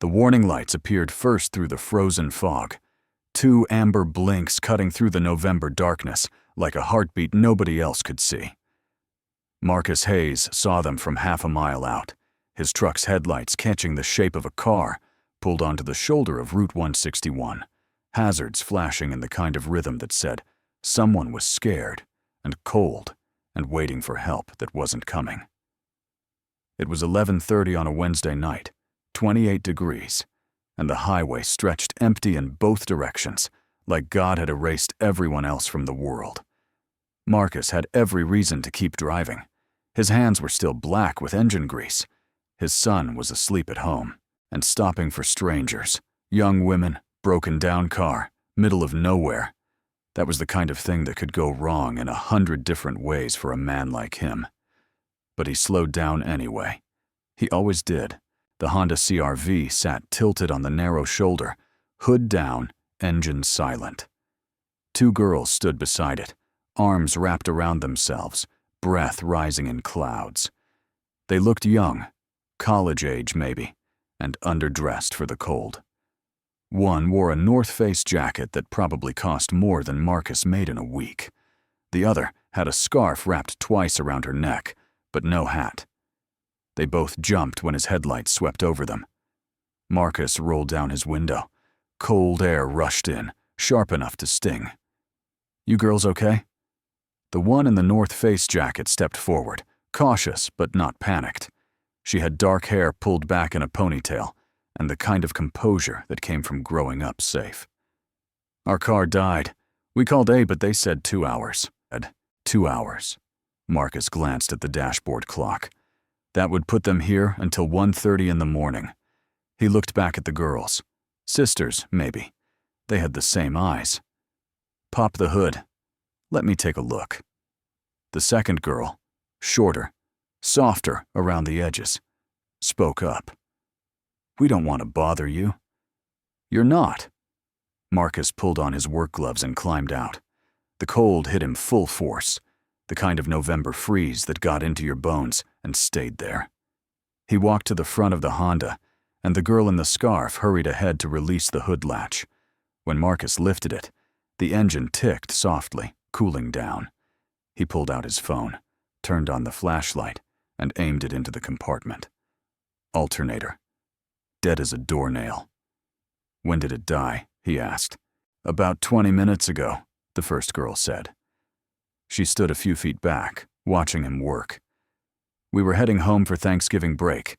The warning lights appeared first through the frozen fog, two amber blinks cutting through the November darkness like a heartbeat nobody else could see. Marcus Hayes saw them from half a mile out, his truck's headlights catching the shape of a car pulled onto the shoulder of Route 161, hazards flashing in the kind of rhythm that said someone was scared and cold and waiting for help that wasn't coming. It was 11:30 on a Wednesday night, 28 degrees, and the highway stretched empty in both directions, like God had erased everyone else from the world. Marcus had every reason to keep driving. His hands were still black with engine grease. His son was asleep at home, and stopping for strangers, young women, broken down car, middle of nowhere. That was the kind of thing that could go wrong in 100 different ways for a man like him. But he slowed down anyway. He always did. The Honda CR-V sat tilted on the narrow shoulder, hood down, engine silent. Two girls stood beside it, arms wrapped around themselves, breath rising in clouds. They looked young, college age maybe, and underdressed for the cold. One wore a North Face jacket that probably cost more than Marcus made in a week. The other had a scarf wrapped twice around her neck, but no hat. They both jumped when his headlights swept over them. Marcus rolled down his window. Cold air rushed in, sharp enough to sting. "You girls okay?" The one in the North Face jacket stepped forward, cautious but not panicked. She had dark hair pulled back in a ponytail, and the kind of composure that came from growing up safe. "Our car died. We called A, but they said 2 hours." 2 hours. Marcus glanced at the dashboard clock. That would put them here until 1:30 in the morning. He looked back at the girls. Sisters, maybe. They had the same eyes. "Pop the hood. Let me take a look." The second girl, shorter, softer around the edges, spoke up. "We don't want to bother you." "You're not." Marcus pulled on his work gloves and climbed out. The cold hit him full force, the kind of November freeze that got into your bones and stayed there. He walked to the front of the Honda, and the girl in the scarf hurried ahead to release the hood latch. When Marcus lifted it, the engine ticked softly, cooling down. He pulled out his phone, turned on the flashlight, and aimed it into the compartment. Alternator. Dead as a doornail. "When did it die?" he asked. "About 20 minutes ago," the first girl said. She stood a few feet back, watching him work. "We were heading home for Thanksgiving break.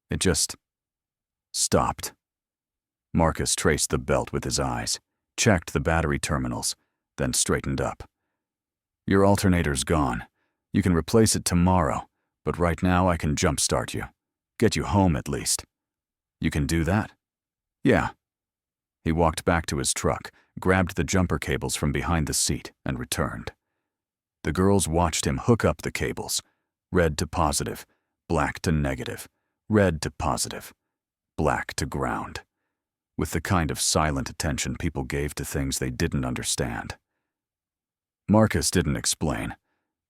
It just stopped." Marcus traced the belt with his eyes, checked the battery terminals, then straightened up. "Your alternator's gone. You can replace it tomorrow, but right now I can jumpstart you. Get you home at least." "You can do that?" "Yeah." He walked back to his truck, grabbed the jumper cables from behind the seat, and returned. The girls watched him hook up the cables, red to positive, black to negative, red to positive, black to ground, with the kind of silent attention people gave to things they didn't understand. Marcus didn't explain.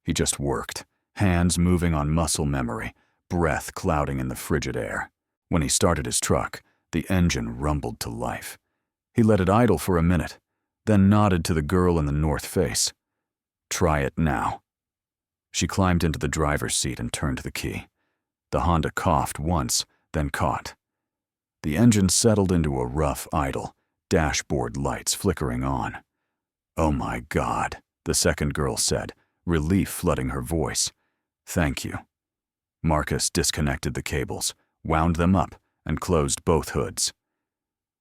He just worked, hands moving on muscle memory, breath clouding in the frigid air. When he started his truck, the engine rumbled to life. He let it idle for a minute, then nodded to the girl in the North Face. "Try it now." She climbed into the driver's seat and turned the key. The Honda coughed once, then caught. The engine settled into a rough idle, dashboard lights flickering on. "Oh my God," the second girl said, relief flooding her voice. "Thank you." Marcus disconnected the cables, wound them up, and closed both hoods.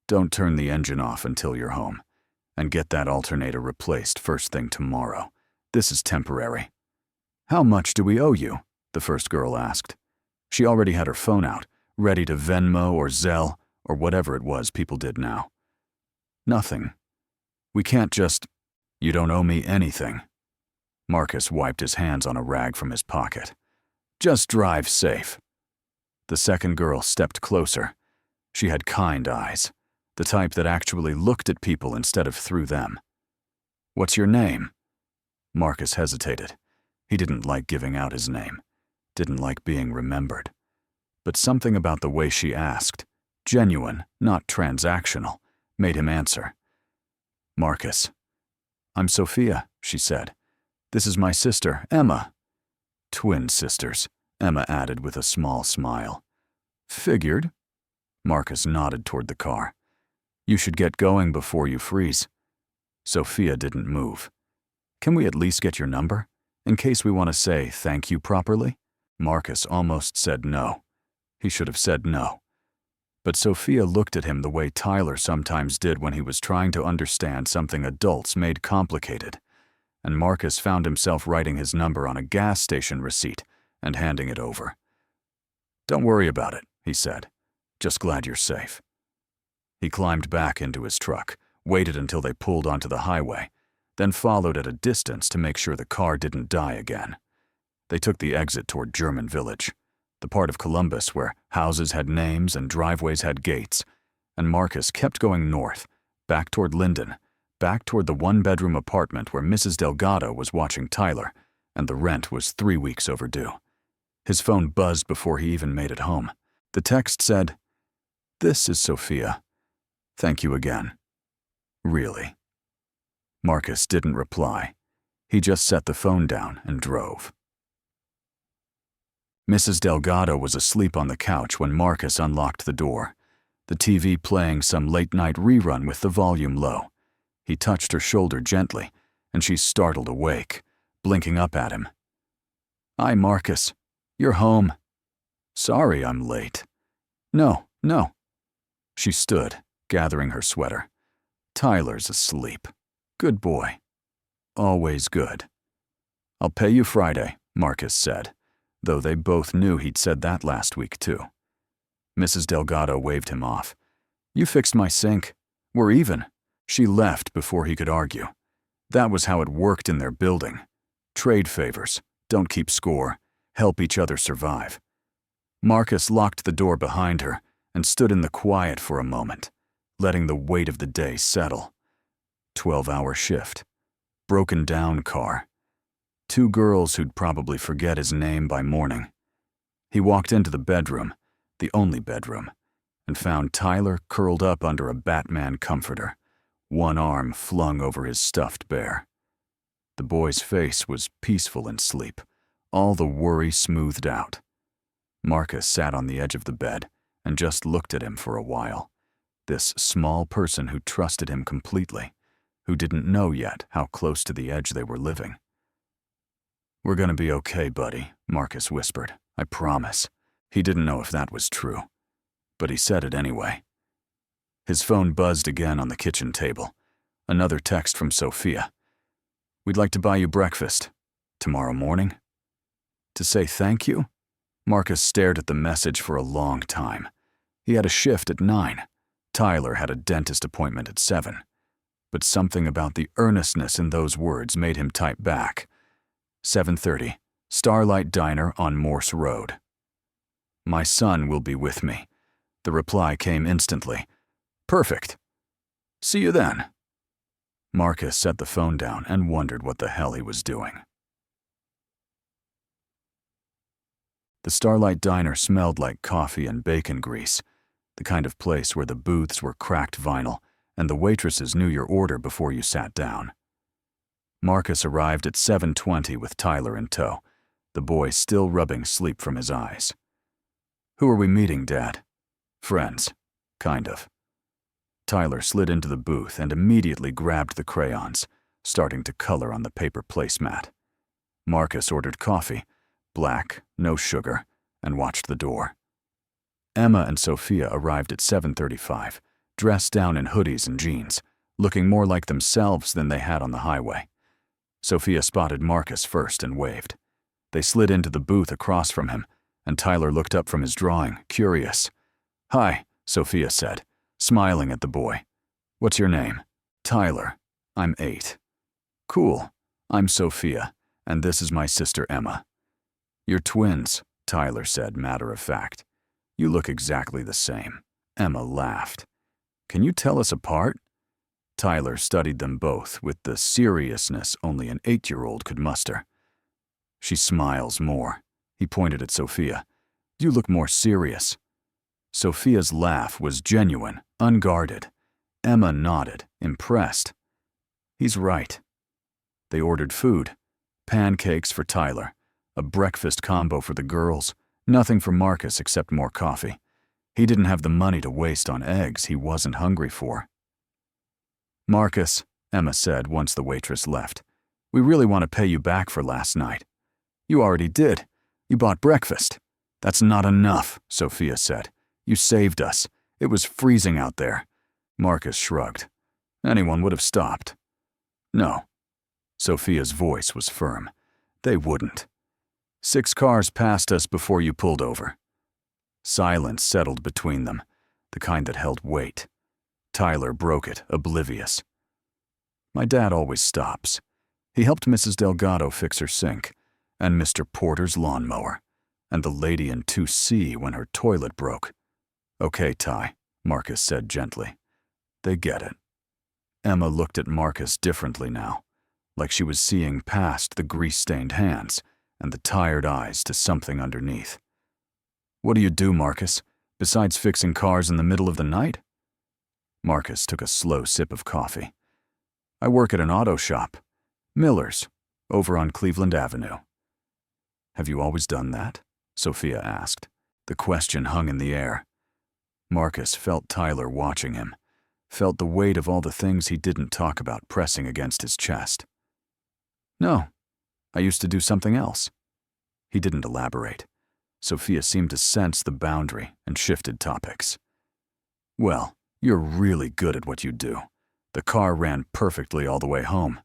"Don't turn the engine off until you're home, and get that alternator replaced first thing tomorrow. This is temporary." "How much do we owe you?" the first girl asked. She already had her phone out, ready to Venmo or Zelle or whatever it was people did now. "Nothing. We can't just—" "You don't owe me anything." Marcus wiped his hands on a rag from his pocket. "Just drive safe." The second girl stepped closer. She had kind eyes, the type that actually looked at people instead of through them. "What's your name?" Marcus hesitated. He didn't like giving out his name, didn't like being remembered. But something about the way she asked, genuine, not transactional, made him answer. "Marcus." "I'm Sophia," she said. "This is my sister, Emma." "Twin sisters," Emma added with a small smile. "Figured." Marcus nodded toward the car. "You should get going before you freeze." Sophia didn't move. "Can we at least get your number, in case we want to say thank you properly?" Marcus almost said no. He should have said no. But Sophia looked at him the way Tyler sometimes did when he was trying to understand something adults made complicated, and Marcus found himself writing his number on a gas station receipt and handing it over. "Don't worry about it," he said. "Just glad you're safe." He climbed back into his truck, waited until they pulled onto the highway, then followed at a distance to make sure the car didn't die again. They took the exit toward German Village, the part of Columbus where houses had names and driveways had gates, and Marcus kept going north, back toward Linden, back toward the one-bedroom apartment where Mrs. Delgado was watching Tyler, and the rent was 3 weeks overdue. His phone buzzed before he even made it home. The text said, "This is Sophia. Thank you again." "Really?" Marcus didn't reply. He just set the phone down and drove. Mrs. Delgado was asleep on the couch when Marcus unlocked the door, the TV playing some late-night rerun with the volume low. He touched her shoulder gently, and she startled awake, blinking up at him. "Hi, Marcus. You're home." "Sorry I'm late." No. She stood, gathering her sweater. "Tyler's asleep. Good boy. Always good." "I'll pay you Friday," Marcus said, though they both knew he'd said that last week too. Mrs. Delgado waved him off. "You fixed my sink. We're even." She left before he could argue. That was how it worked in their building. Trade favors, don't keep score, help each other survive. Marcus locked the door behind her and stood in the quiet for a moment, letting the weight of the day settle. 12-hour shift. Broken down car. 2 girls who'd probably forget his name by morning. He walked into the bedroom, the only bedroom, and found Tyler curled up under a Batman comforter, one arm flung over his stuffed bear. The boy's face was peaceful in sleep, all the worry smoothed out. Marcus sat on the edge of the bed and just looked at him for a while. This small person who trusted him completely, who didn't know yet how close to the edge they were living. "We're gonna be okay, buddy," Marcus whispered. "I promise." He didn't know if that was true, but he said it anyway. His phone buzzed again on the kitchen table. Another text from Sophia. "We'd like to buy you breakfast. Tomorrow morning?" To say thank you? Marcus stared at the message for a long time. He had a shift at 9. Tyler had a dentist appointment at 7. But something about the earnestness in those words made him type back. 7:30, Starlight Diner on Morse Road. "My son will be with me." The reply came instantly. "Perfect. See you then." Marcus set the phone down and wondered what the hell he was doing. The Starlight Diner smelled like coffee and bacon grease, the kind of place where the booths were cracked vinyl and the waitresses knew your order before you sat down. Marcus arrived at 7:20 with Tyler in tow, the boy still rubbing sleep from his eyes. "Who are we meeting, Dad?" "Friends. Kind of." Tyler slid into the booth and immediately grabbed the crayons, starting to color on the paper placemat. Marcus ordered coffee, black, no sugar, and watched the door. Emma and Sophia arrived at 7:35, dressed down in hoodies and jeans, looking more like themselves than they had on the highway. Sophia spotted Marcus first and waved. They slid into the booth across from him, and Tyler looked up from his drawing, curious. "Hi," Sophia said, smiling at the boy. "What's your name?" "Tyler. I'm 8. "Cool. I'm Sophia, and this is my sister Emma." "You're twins," Tyler said, matter of fact. "You look exactly the same." Emma laughed. "Can you tell us apart?" Tyler studied them both with the seriousness only an 8-year-old could muster. "She smiles more." He pointed at Sophia. "You look more serious." Sophia's laugh was genuine, unguarded. Emma nodded, impressed. He's right. They ordered food. Pancakes for Tyler, a breakfast combo for the girls, nothing for Marcus except more coffee. He didn't have the money to waste on eggs he wasn't hungry for. "Marcus," Emma said once the waitress left, "we really want to pay you back for last night." "You already did. You bought breakfast." "That's not enough," Sophia said. "You saved us. It was freezing out there." Marcus shrugged. "Anyone would have stopped." "No." Sophia's voice was firm. "They wouldn't. 6 cars passed us before you pulled over." Silence settled between them, the kind that held weight. Tyler broke it, oblivious. "My dad always stops. He helped Mrs. Delgado fix her sink, and Mr. Porter's lawnmower, and the lady in 2C when her toilet broke." "Okay, Ty," Marcus said gently. "They get it." Emma looked at Marcus differently now, like she was seeing past the grease-stained hands and the tired eyes to something underneath. "What do you do, Marcus, besides fixing cars in the middle of the night?" Marcus took a slow sip of coffee. "I work at an auto shop. Miller's, over on Cleveland Avenue." "Have you always done that?" Sophia asked. The question hung in the air. Marcus felt Tyler watching him, felt the weight of all the things he didn't talk about pressing against his chest. "No, I used to do something else." He didn't elaborate. Sophia seemed to sense the boundary and shifted topics. "Well, you're really good at what you do. The car ran perfectly all the way home."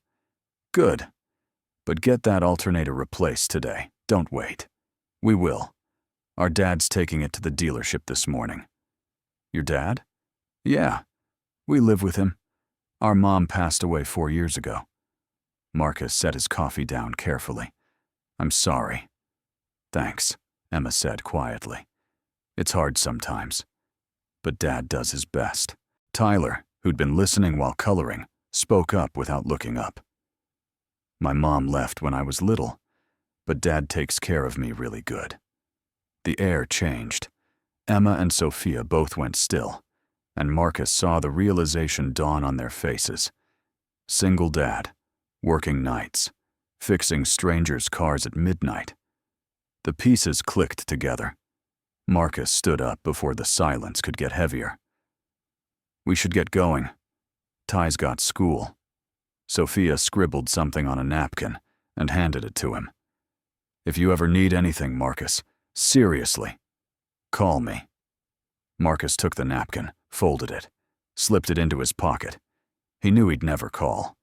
"Good. But get that alternator replaced today. Don't wait." "We will. Our dad's taking it to the dealership this morning." "Your dad?" "Yeah. We live with him. Our mom passed away 4 years ago." Marcus set his coffee down carefully. "I'm sorry." "Thanks," Emma said quietly. "It's hard sometimes. But Dad does his best." Tyler, who'd been listening while coloring, spoke up without looking up. "My mom left when I was little, but Dad takes care of me really good." The air changed. Emma and Sophia both went still, and Marcus saw the realization dawn on their faces. Single dad, working nights, fixing strangers' cars at midnight. The pieces clicked together. Marcus stood up before the silence could get heavier. "We should get going. Ty's got school." Sophia scribbled something on a napkin and handed it to him. "If you ever need anything, Marcus, seriously, call me." Marcus took the napkin, folded it, slipped it into his pocket. He knew he'd never call,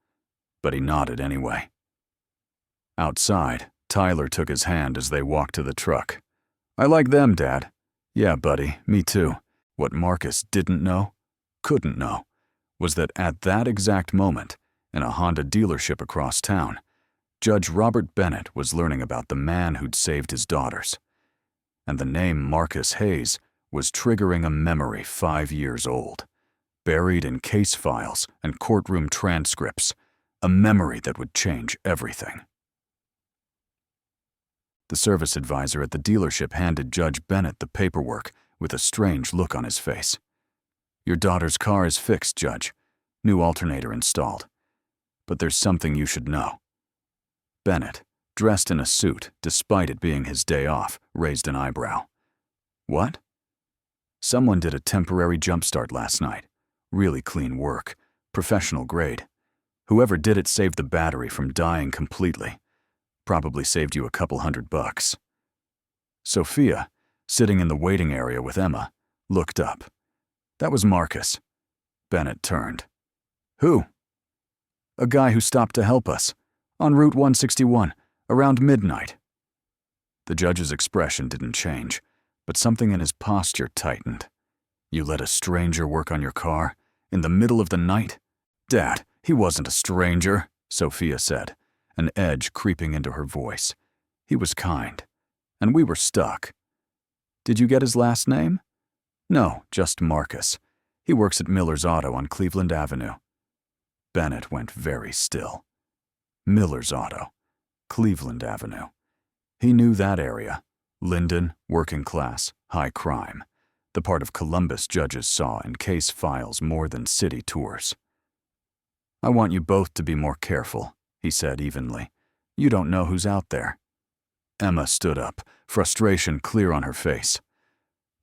but he nodded anyway. Outside, Tyler took his hand as they walked to the truck. "I like them, Dad." "Yeah, buddy, me too." What Marcus didn't know, couldn't know, was that at that exact moment, in a Honda dealership across town, Judge Robert Bennett was learning about the man who'd saved his daughters. And the name Marcus Hayes was triggering a memory 5 years old, buried in case files and courtroom transcripts, a memory that would change everything. The service advisor at the dealership handed Judge Bennett the paperwork with a strange look on his face. "Your daughter's car is fixed, Judge. New alternator installed. But there's something you should know." Bennett, dressed in a suit despite it being his day off, raised an eyebrow. "What?" "Someone did a temporary jumpstart last night. Really clean work, professional grade. Whoever did it saved the battery from dying completely. Probably saved you a couple $100. Sophia, sitting in the waiting area with Emma, looked up. That was Marcus. Bennett turned. "Who?" "A guy who stopped to help us, on Route 161, around midnight." The judge's expression didn't change, but something in his posture tightened. "You let a stranger work on your car, in the middle of the night?" "Dad, he wasn't a stranger," Sophia said, an edge creeping into her voice. "He was kind, and we were stuck." "Did you get his last name?" "No, just Marcus. He works at Miller's Auto on Cleveland Avenue." Bennett went very still. Miller's Auto, Cleveland Avenue. He knew that area. Linden, working class, high crime. the part of Columbus judges saw in case files more than city tours. "I want you both to be more careful," he said evenly. "You don't know who's out there." Emma stood up, frustration clear on her face.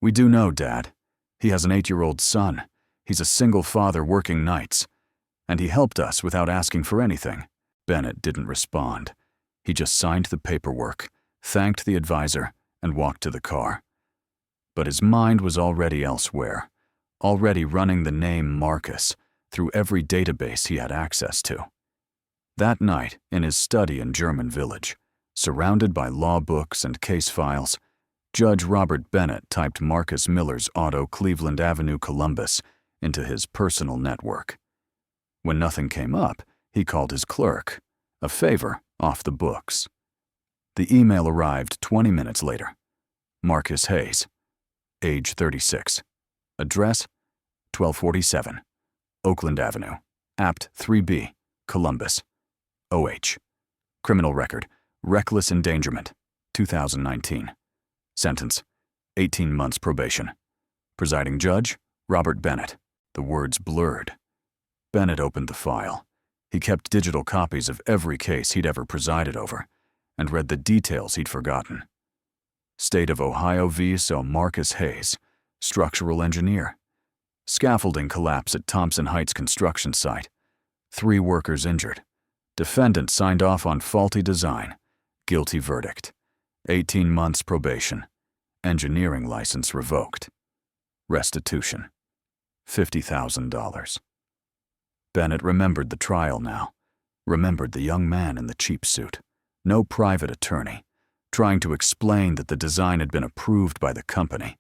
"We do know, Dad. He has an 8-year-old son. He's a single father working nights. And he helped us without asking for anything." Bennett didn't respond. He just signed the paperwork, thanked the advisor, and walked to the car. But his mind was already elsewhere, already running the name Marcus through every database he had access to. That night, in his study in German Village, surrounded by law books and case files, Judge Robert Bennett typed Marcus Miller's auto Cleveland Avenue, Columbus, into his personal network. When nothing came up, he called his clerk, a favor off the books. The email arrived 20 minutes later. Marcus Hayes, age 36. Address, 1247, Oakland Avenue, Apt 3B, Columbus, OH. Criminal record, reckless endangerment, 2019. Sentence, 18 months probation. Presiding judge, Robert Bennett. The words blurred. Bennett opened the file. He kept digital copies of every case he'd ever presided over, and read the details he'd forgotten. State of Ohio v. So Marcus Hayes, structural engineer. Scaffolding collapse at Thompson Heights construction site. 3 workers injured. Defendant signed off on faulty design. Guilty verdict. 18 months probation. Engineering license revoked. Restitution, $50,000. Bennett remembered the trial now, remembered the young man in the cheap suit, no private attorney, trying to explain that the design had been approved by the company,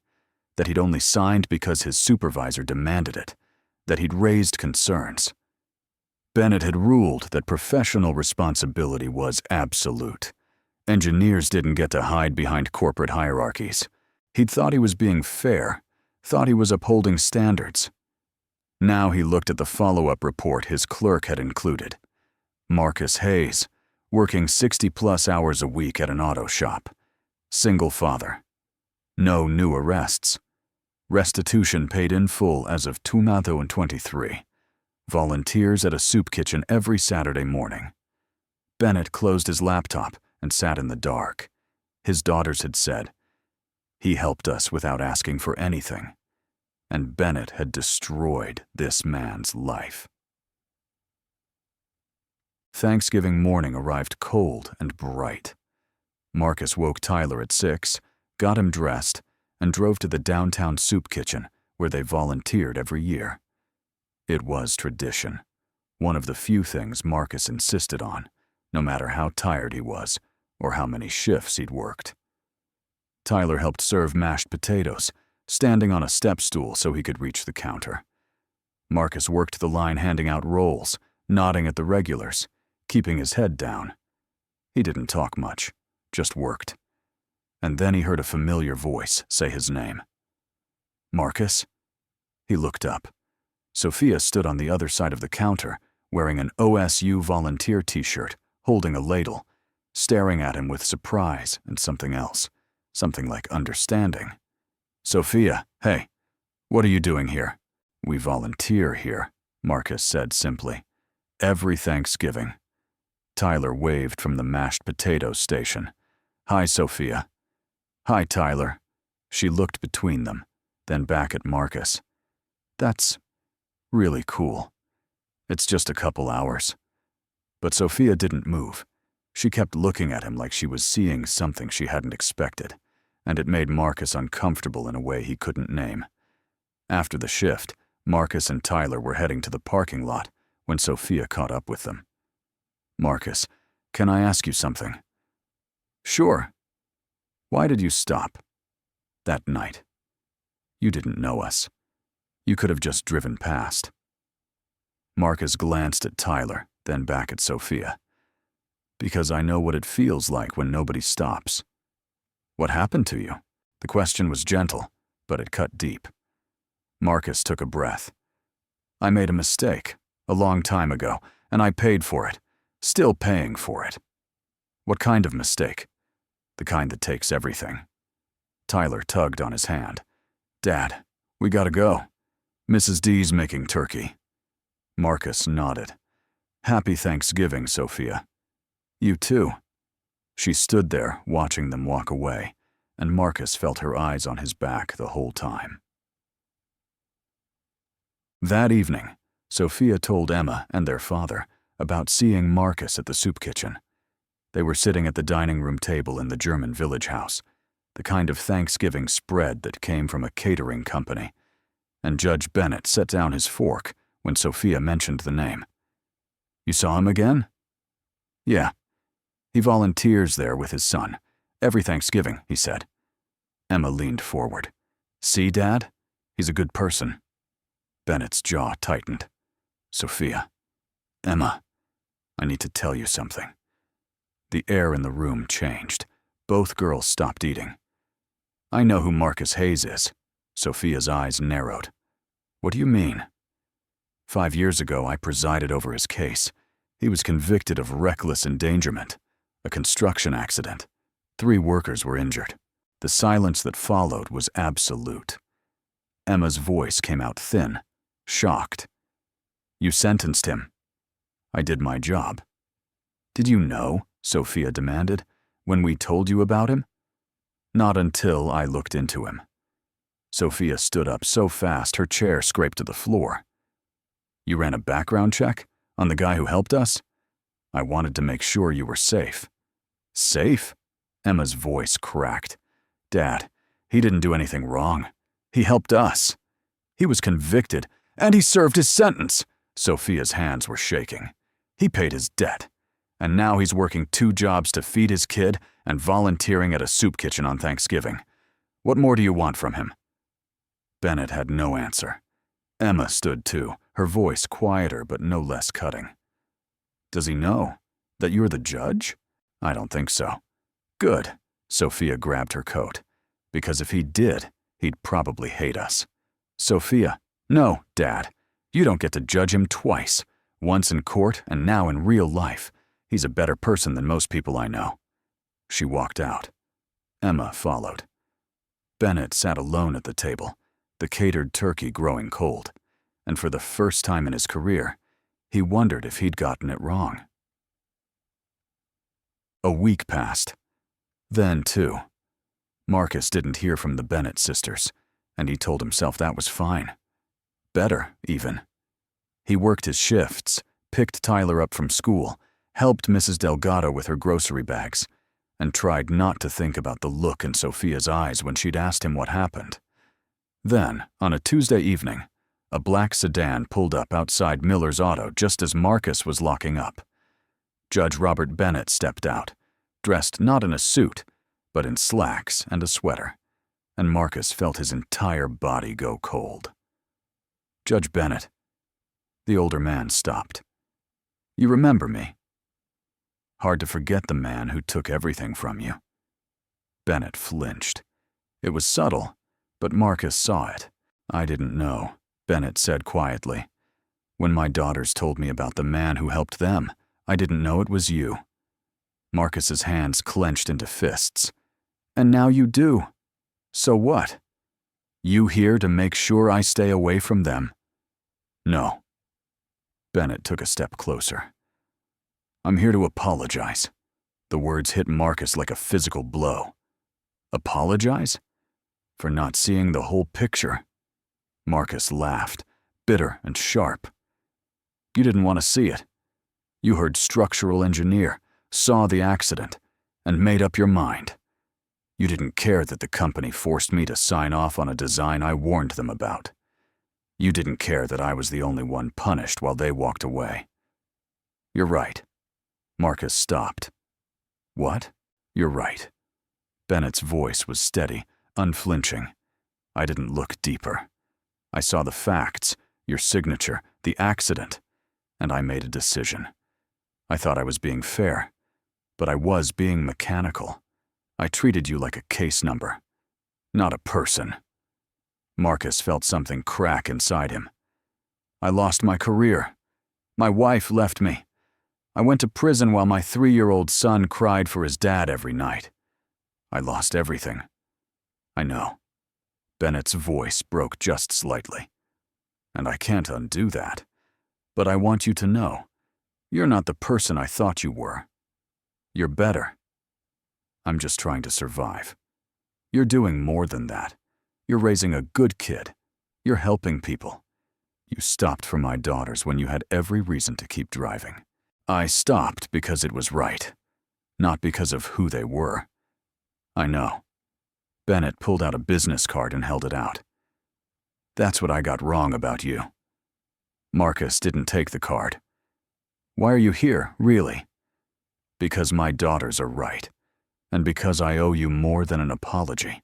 that he'd only signed because his supervisor demanded it, that he'd raised concerns. Bennett had ruled that professional responsibility was absolute. Engineers didn't get to hide behind corporate hierarchies. He'd thought he was being fair, thought he was upholding standards. Now he looked at the follow-up report his clerk had included. Marcus Hayes, working 60-plus hours a week at an auto shop. Single father. No new arrests. Restitution paid in full as of 2023. Volunteers at a soup kitchen every Saturday morning. Bennett closed his laptop and sat in the dark. His daughters had said, "He helped us without asking for anything." And Bennett had destroyed this man's life. Thanksgiving morning arrived cold and bright. Marcus woke Tyler at 6, got him dressed, and drove to the downtown soup kitchen where they volunteered every year. It was tradition, one of the few things Marcus insisted on, no matter how tired he was or how many shifts he'd worked. Tyler helped serve mashed potatoes, standing on a step stool so he could reach the counter. Marcus worked the line handing out rolls, nodding at the regulars, keeping his head down. He didn't talk much, just worked. And then he heard a familiar voice say his name. "Marcus?" He looked up. Sophia stood on the other side of the counter, wearing an OSU volunteer t-shirt, holding a ladle, staring at him with surprise and something else, something like understanding. "Sophia, hey, what are you doing here?" "We volunteer here," Marcus said simply. "Every Thanksgiving." Tyler waved from the mashed potato station. "Hi, Sophia." "Hi, Tyler." She looked between them, then back at Marcus. "That's really cool. It's just a couple hours." But Sophia didn't move. She kept looking at him like she was seeing something she hadn't expected, and it made Marcus uncomfortable in a way he couldn't name. After the shift, Marcus and Tyler were heading to the parking lot when Sophia caught up with them. "Marcus, can I ask you something?" "Sure." "Why did you stop that night? You didn't know us. You could have just driven past." Marcus glanced at Tyler, then back at Sophia. "Because I know what it feels like when nobody stops." "What happened to you?" The question was gentle, but it cut deep. Marcus took a breath. "I made a mistake, a long time ago, and I paid for it. Still paying for it." "What kind of mistake?" "The kind that takes everything." Tyler tugged on his hand. "Dad, We gotta go. Mrs. D's making turkey. Marcus nodded. Happy Thanksgiving, Sophia. You too. She stood there, watching them walk away, and Marcus felt her eyes on his back the whole time. That evening, Sophia told Emma and their father about seeing Marcus at the soup kitchen. They were sitting at the dining room table in the German village house, the kind of Thanksgiving spread that came from a catering company, and Judge Bennett set down his fork when Sophia mentioned the name. You saw him again? Yeah. He volunteers there with his son. Every Thanksgiving, he said. Emma leaned forward. See, Dad? He's a good person. Bennett's jaw tightened. Sophia. Emma, I need to tell you something. The air in the room changed. Both girls stopped eating. I know who Marcus Hayes is. Sophia's eyes narrowed. What do you mean? 5 years ago, I presided over his case. He was convicted of reckless endangerment, a construction accident. 3 workers were injured. The silence that followed was absolute. Emma's voice came out thin, shocked. You sentenced him. I did my job. Did you know, Sophia demanded, when we told you about him? Not until I looked into him. Sophia stood up so fast her chair scraped to the floor. You ran a background check on the guy who helped us? I wanted to make sure you were safe. Safe? Emma's voice cracked. Dad, he didn't do anything wrong. He helped us. He was convicted, and he served his sentence. Sophia's hands were shaking. He paid his debt, and now he's working 2 jobs to feed his kid and volunteering at a soup kitchen on Thanksgiving. What more do you want from him? Bennett had no answer. Emma stood too, her voice quieter but no less cutting. Does he know that you're the judge? I don't think so. Good. Sophia grabbed her coat. Because if he did, he'd probably hate us. Sophia, no, Dad. You don't get to judge him twice. Once in court and now in real life. He's a better person than most people I know. She walked out. Emma followed. Bennett sat alone at the table, the catered turkey growing cold, and for the first time in his career, he wondered if he'd gotten it wrong. A week passed. Then, too, Marcus didn't hear from the Bennett sisters, and he told himself that was fine. Better, even. He worked his shifts, picked Tyler up from school, helped Mrs. Delgado with her grocery bags, and tried not to think about the look in Sophia's eyes when she'd asked him what happened. Then, on a Tuesday evening, a black sedan pulled up outside Miller's auto just as Marcus was locking up. Judge Robert Bennett stepped out, dressed not in a suit, but in slacks and a sweater, and Marcus felt his entire body go cold. Judge Bennett. The older man stopped. You remember me? Hard to forget the man who took everything from you. Bennett flinched. It was subtle, but Marcus saw it. I didn't know, Bennett said quietly. When my daughters told me about the man who helped them, I didn't know it was you. Marcus's hands clenched into fists. And now you do. So what? You here to make sure I stay away from them? No. Bennett took a step closer. I'm here to apologize. The words hit Marcus like a physical blow. Apologize? For not seeing the whole picture? Marcus laughed, bitter and sharp. You didn't want to see it. You heard structural engineer, saw the accident, and made up your mind. You didn't care that the company forced me to sign off on a design I warned them about. You didn't care that I was the only one punished while they walked away. You're right. Marcus stopped. What? You're right. Bennett's voice was steady, unflinching. I didn't look deeper. I saw the facts, your signature, the accident, and I made a decision. I thought I was being fair, but I was being mechanical. I treated you like a case number, not a person. Marcus felt something crack inside him. I lost my career. My wife left me. I went to prison while my 3-year-old son cried for his dad every night. I lost everything. I know. Bennett's voice broke just slightly. "And I can't undo that. But I want you to know, you're not the person I thought you were. You're better. I'm just trying to survive. You're doing more than that. You're raising a good kid. You're helping people. You stopped for my daughters when you had every reason to keep driving. I stopped because it was right, not because of who they were. I know." Bennett pulled out a business card and held it out. "That's what I got wrong about you." Marcus didn't take the card. "Why are you here, really?" "Because my daughters are right, and because I owe you more than an apology.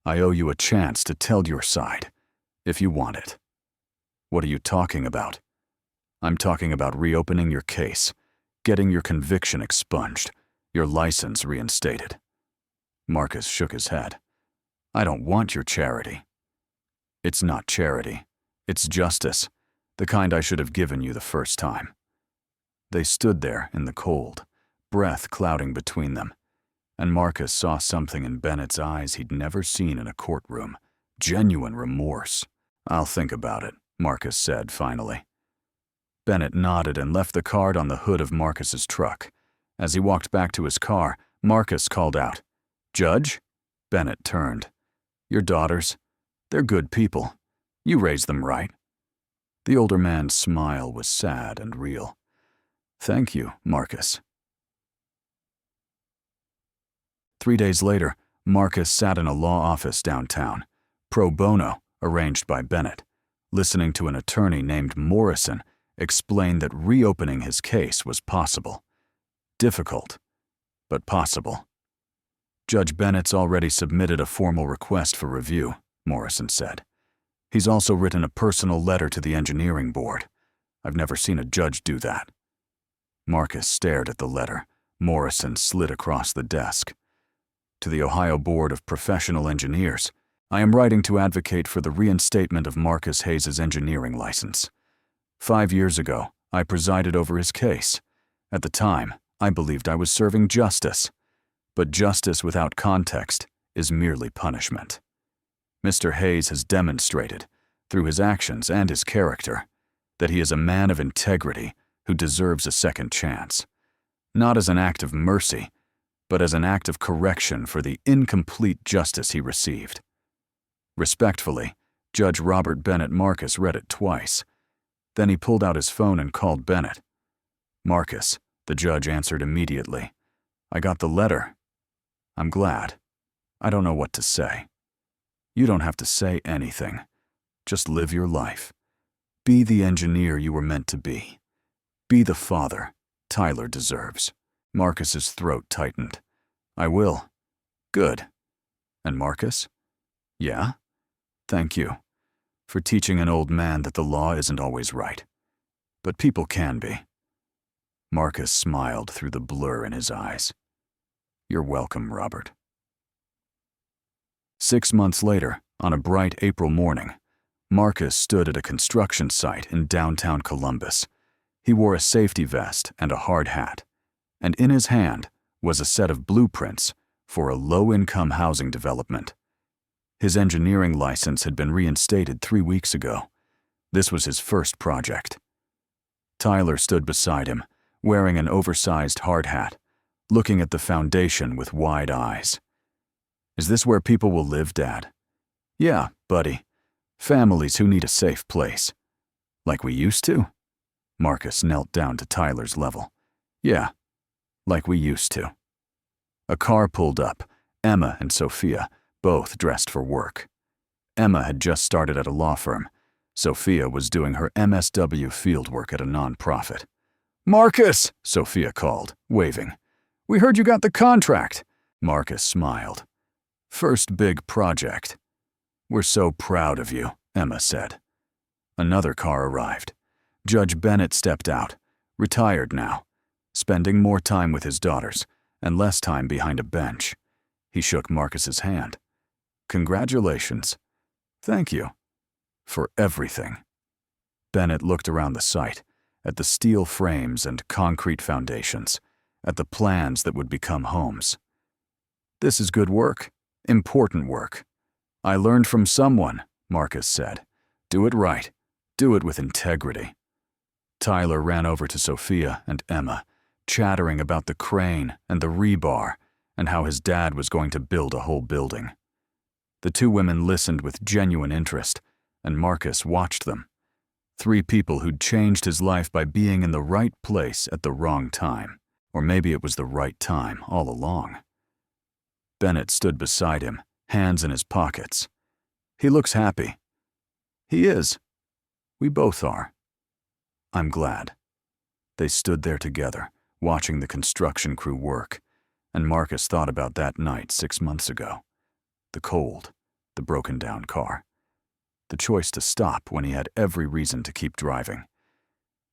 I owe you a chance to tell your side, if you want it." "What are you talking about?" "I'm talking about reopening your case, getting your conviction expunged, your license reinstated." Marcus shook his head. "I don't want your charity." "It's not charity. It's justice, the kind I should have given you the first time." They stood there in the cold, breath clouding between them, and Marcus saw something in Bennett's eyes he'd never seen in a courtroom, genuine remorse. "I'll think about it," Marcus said finally. Bennett nodded and left the card on the hood of Marcus's truck. As he walked back to his car, Marcus called out, "Judge?" Bennett turned. "Your daughters, they're good people. You raised them right." The older man's smile was sad and real. "Thank you, Marcus." 3 days later, Marcus sat in a law office downtown, pro bono, arranged by Bennett, listening to an attorney named Morrison explain that reopening his case was possible. Difficult, but possible. "Judge Bennett's already submitted a formal request for review," Morrison said. "He's also written a personal letter to the engineering board. I've never seen a judge do that." Marcus stared at the letter Morrison slid across the desk. "To the Ohio Board of Professional Engineers, I am writing to advocate for the reinstatement of Marcus Hayes' engineering license. 5 years ago, I presided over his case. At the time, I believed I was serving justice. But justice without context is merely punishment. Mr. Hayes has demonstrated, through his actions and his character, that he is a man of integrity who deserves a second chance, not as an act of mercy, but as an act of correction for the incomplete justice he received." Respectfully, Judge Robert Bennett Marcus read it twice. Then he pulled out his phone and called Bennett. "Marcus," the judge answered immediately. "I got the letter. I'm glad. I don't know what to say." "You don't have to say anything. Just live your life. Be the engineer you were meant to be. Be the father Tyler deserves." Marcus's throat tightened. "I will." "Good. And Marcus?" "Yeah? Thank you for teaching an old man that the law isn't always right. But people can be." Marcus smiled through the blur in his eyes. "You're welcome, Robert." 6 months later, on a bright April morning, Marcus stood at a construction site in downtown Columbus. He wore a safety vest and a hard hat, and in his hand was a set of blueprints for a low-income housing development. His engineering license had been reinstated 3 weeks ago. This was his first project. Tyler stood beside him, wearing an oversized hard hat, looking at the foundation with wide eyes. "Is this where people will live, Dad?" "Yeah, buddy. Families who need a safe place." "Like we used to?" Marcus knelt down to Tyler's level. "Yeah, like we used to." A car pulled up, Emma and Sophia, both dressed for work. Emma had just started at a law firm. Sophia was doing her MSW fieldwork at a nonprofit. "Marcus!" Sophia called, waving. "We heard you got the contract." Marcus smiled. "First big project." "We're so proud of you," Emma said. Another car arrived. Judge Bennett stepped out, retired now, spending more time with his daughters and less time behind a bench. He shook Marcus's hand. "Congratulations." "Thank you." "For everything." Bennett looked around the site, at the steel frames and concrete foundations, at the plans that would become homes. "This is good work, important work. I learned from someone, Marcus said. Do it right. Do it with integrity. Tyler ran over to Sophia and Emma, chattering about the crane and the rebar and how his dad was going to build a whole building. The two women listened with genuine interest, and Marcus watched them. 3 people who'd changed his life by being in the right place at the wrong time. Or maybe it was the right time all along. Bennett stood beside him, hands in his pockets. He looks happy. He is. We both are. I'm glad. They stood there together, watching the construction crew work, and Marcus thought about that night 6 months ago. The cold, the broken-down car. The choice to stop when he had every reason to keep driving.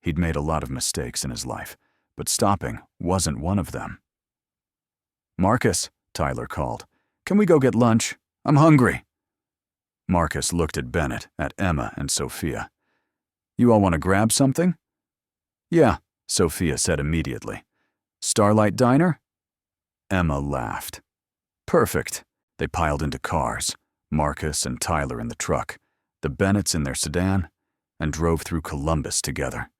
He'd made a lot of mistakes in his life, but stopping wasn't one of them. Marcus, Tyler called. Can we go get lunch? I'm hungry. Marcus looked at Bennett, at Emma, and Sophia. You all want to grab something? Yeah, Sophia said immediately. Starlight Diner? Emma laughed. Perfect. They piled into cars, Marcus and Tyler in the truck, the Bennetts in their sedan, and drove through Columbus together.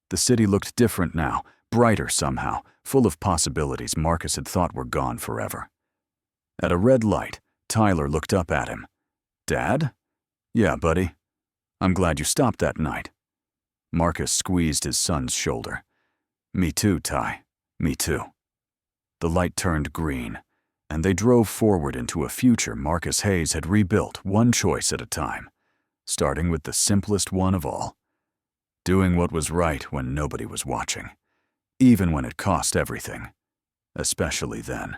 The city looked different now, brighter somehow, full of possibilities Marcus had thought were gone forever. At a red light, Tyler looked up at him. Dad? Yeah, buddy. I'm glad you stopped that night. Marcus squeezed his son's shoulder. Me too, Ty. Me too. The light turned green, and they drove forward into a future Marcus Hayes had rebuilt one choice at a time, starting with the simplest one of all. Doing what was right when nobody was watching, even when it cost everything, especially then.